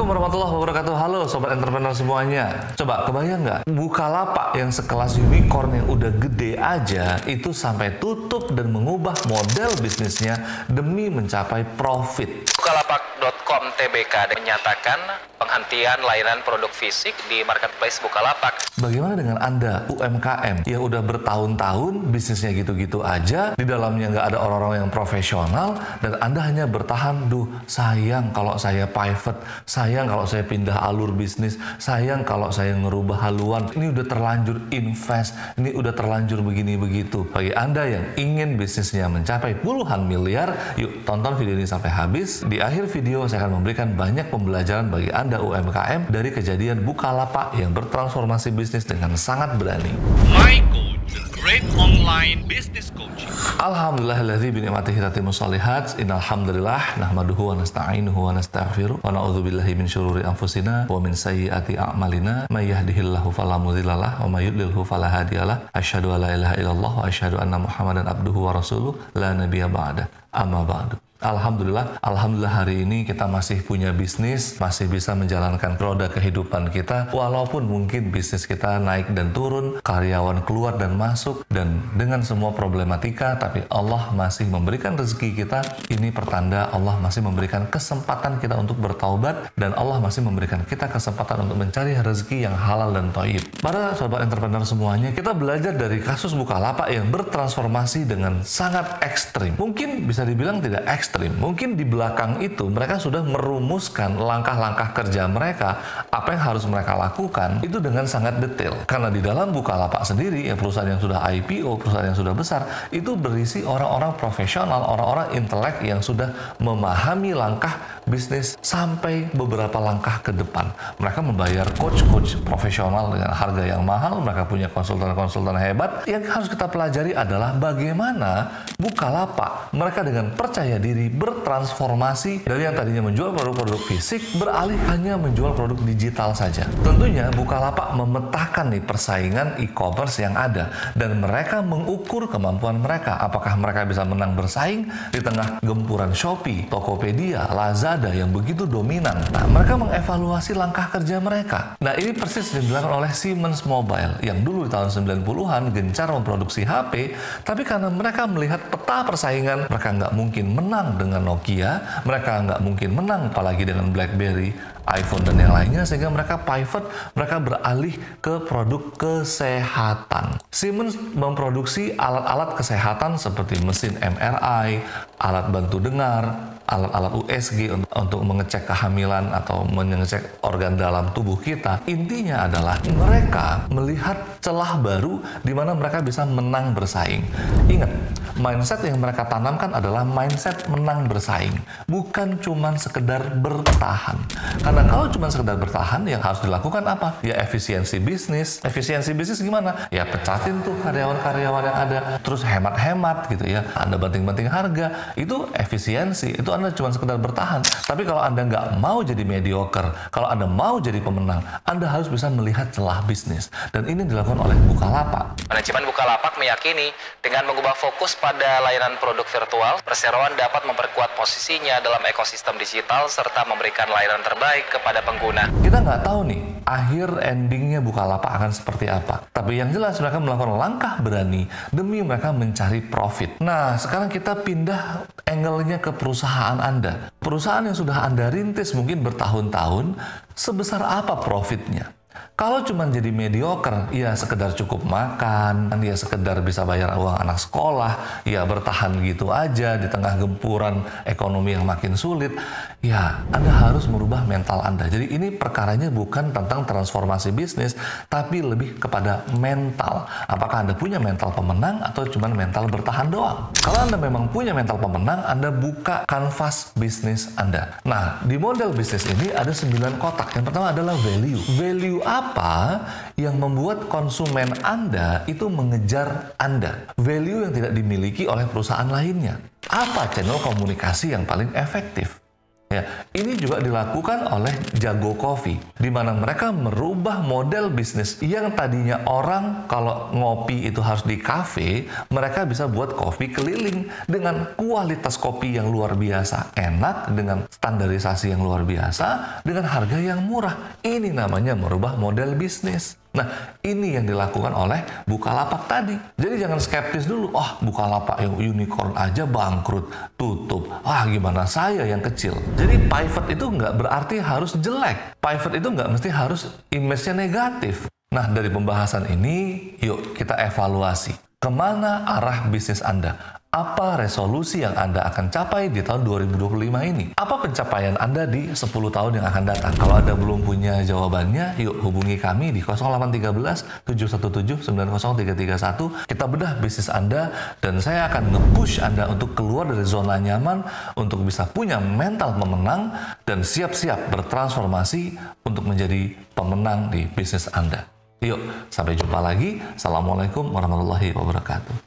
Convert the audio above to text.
Assalamualaikum warahmatullahi wabarakatuh. Halo sobat entrepreneur semuanya. Coba kebayang nggak, Bukalapak yang sekelas unicorn yang udah gede aja itu sampai tutup dan mengubah model bisnisnya demi mencapai profit. Bukalapak.com Tbk menyatakan penghentian layanan produk fisik di marketplace Bukalapak. Bagaimana dengan Anda UMKM yang udah bertahun-tahun bisnisnya gitu-gitu aja, di dalamnya nggak ada orang-orang yang profesional, dan Anda hanya bertahan, sayang kalau saya pivot, sayang kalau saya pindah alur bisnis, sayang kalau saya ngerubah haluan, ini udah terlanjur invest, ini udah terlanjur begini begitu. Bagi Anda yang ingin bisnisnya mencapai puluhan miliar, yuk tonton video ini sampai habis. Di akhir video saya akan memberikan banyak pembelajaran bagi Anda UMKM dari kejadian Bukalapak yang bertransformasi bisnis dengan sangat berani. My Coach, the great online business coaching. Alhamdulillahilladzi bi ni'matihi tatimmu shalihat. Innal hamdalillah nahmaduhu wa nasta'inuhu wa nastaghfiruh wa na'udzubillahi min syururi anfusina wa min sayyiati a'malina. May yahdihillahu fala mudhillalah wa may yudlilhu fala hadiyalah. Asyhadu an la ilaha illallah wa asyhadu anna Muhammadan abduhu wa rasuluh la nabiyya ba'da. Amma ba'du. Alhamdulillah hari ini kita masih punya bisnis, masih bisa menjalankan roda kehidupan kita, walaupun mungkin bisnis kita naik dan turun, karyawan keluar dan masuk, dan dengan semua problematika, tapi Allah masih memberikan rezeki kita. Ini pertanda Allah masih memberikan kesempatan kita untuk bertaubat, dan Allah masih memberikan kita kesempatan untuk mencari rezeki yang halal dan thayyib. Para sobat entrepreneur semuanya, kita belajar dari kasus Bukalapak yang bertransformasi dengan sangat ekstrim. Mungkin bisa dibilang tidak ekstrim. Mungkin di belakang itu mereka sudah merumuskan langkah-langkah kerja mereka, apa yang harus mereka lakukan itu dengan sangat detail. Karena di dalam Bukalapak sendiri, perusahaan yang sudah IPO, perusahaan yang sudah besar, itu berisi orang-orang profesional, orang-orang intelek yang sudah memahami langkah bisnis sampai beberapa langkah ke depan. Mereka membayar coach-coach profesional dengan harga yang mahal, mereka punya konsultan-konsultan hebat. Yang harus kita pelajari adalah bagaimana Bukalapak, mereka dengan percaya diri bertransformasi dari yang tadinya menjual produk-produk fisik beralih hanya menjual produk digital saja. Tentunya Bukalapak memetakan persaingan e-commerce yang ada, dan mereka mengukur kemampuan mereka. Apakah mereka bisa menang bersaing di tengah gempuran Shopee, Tokopedia, Lazada yang begitu dominan. Nah, mereka mengevaluasi langkah kerja mereka. Nah, ini persis yang dilakukan oleh Siemens Mobile yang dulu di tahun 90-an gencar memproduksi HP, tapi karena mereka melihat peta persaingan, mereka nggak mungkin menang dengan Nokia, mereka nggak mungkin menang apalagi dengan BlackBerry, iPhone, dan yang lainnya, sehingga mereka pivot, mereka beralih ke produk kesehatan. Siemens memproduksi alat-alat kesehatan seperti mesin MRI, alat bantu dengar, alat-alat USG untuk mengecek kehamilan atau mengecek organ dalam tubuh kita. Intinya adalah mereka melihat celah baru di mana mereka bisa menang bersaing. Ingat, mindset yang mereka tanamkan adalah mindset menang bersaing, bukan cuma sekedar bertahan. Karena kalau cuma sekedar bertahan, yang harus dilakukan apa? Ya efisiensi bisnis. Efisiensi bisnis gimana? Ya pecatin tuh karyawan-karyawan yang ada, terus hemat-hemat gitu ya. Anda banting-banting harga, itu efisiensi. Itu Anda cuma sekedar bertahan. Tapi kalau Anda nggak mau jadi mediocre, kalau Anda mau jadi pemenang, Anda harus bisa melihat celah bisnis. Dan ini dilakukan oleh Bukalapak. Manajemen Bukalapak meyakini dengan mengubah fokus pada layanan produk virtual, perseroan dapat memperkuat posisinya dalam ekosistem digital serta memberikan layanan terbaik kepada pengguna. Kita nggak tahu nih, akhir endingnya Bukalapak akan seperti apa. Tapi yang jelas mereka melakukan langkah berani demi mereka mencari profit. Nah, sekarang kita pindah angle-nya ke perusahaan Anda. Perusahaan yang sudah Anda rintis mungkin bertahun-tahun, sebesar apa profitnya? Kalau cuma jadi mediocre, ya sekedar cukup makan, ya sekedar bisa bayar uang anak sekolah, ya bertahan gitu aja di tengah gempuran ekonomi yang makin sulit, ya Anda harus merubah mental Anda. Jadi ini perkaranya bukan tentang transformasi bisnis, tapi lebih kepada mental. Apakah Anda punya mental pemenang atau cuma mental bertahan doang? Kalau Anda memang punya mental pemenang, Anda buka kanvas bisnis Anda. Nah, di model bisnis ini ada 9 kotak. Yang pertama adalah value. Value apa yang membuat konsumen Anda itu mengejar Anda? Value yang tidak dimiliki oleh perusahaan lainnya. Apa channel komunikasi yang paling efektif? Ya, ini juga dilakukan oleh Jago Coffee, di mana mereka merubah model bisnis yang tadinya orang kalau ngopi itu harus di kafe, mereka bisa buat kopi keliling dengan kualitas kopi yang luar biasa, enak, dengan standarisasi yang luar biasa, dengan harga yang murah. Ini namanya merubah model bisnis. Nah, ini yang dilakukan oleh Bukalapak tadi. Jadi jangan skeptis dulu. Oh, Bukalapak yang unicorn aja bangkrut, tutup. Ah, gimana saya yang kecil? Jadi pivot itu nggak berarti harus jelek. Pivot itu nggak mesti harus image-nya negatif. Nah, dari pembahasan ini, yuk kita evaluasi. Kemana arah bisnis Anda? Apa resolusi yang Anda akan capai di tahun 2025 ini? Apa pencapaian Anda di 10 tahun yang akan datang? Kalau Anda belum punya jawabannya, yuk hubungi kami di 0813 717 90331. Kita bedah bisnis Anda dan saya akan nge-push Anda untuk keluar dari zona nyaman, untuk bisa punya mental pemenang dan siap-siap bertransformasi untuk menjadi pemenang di bisnis Anda. Yuk, sampai jumpa lagi. Assalamualaikum warahmatullahi wabarakatuh.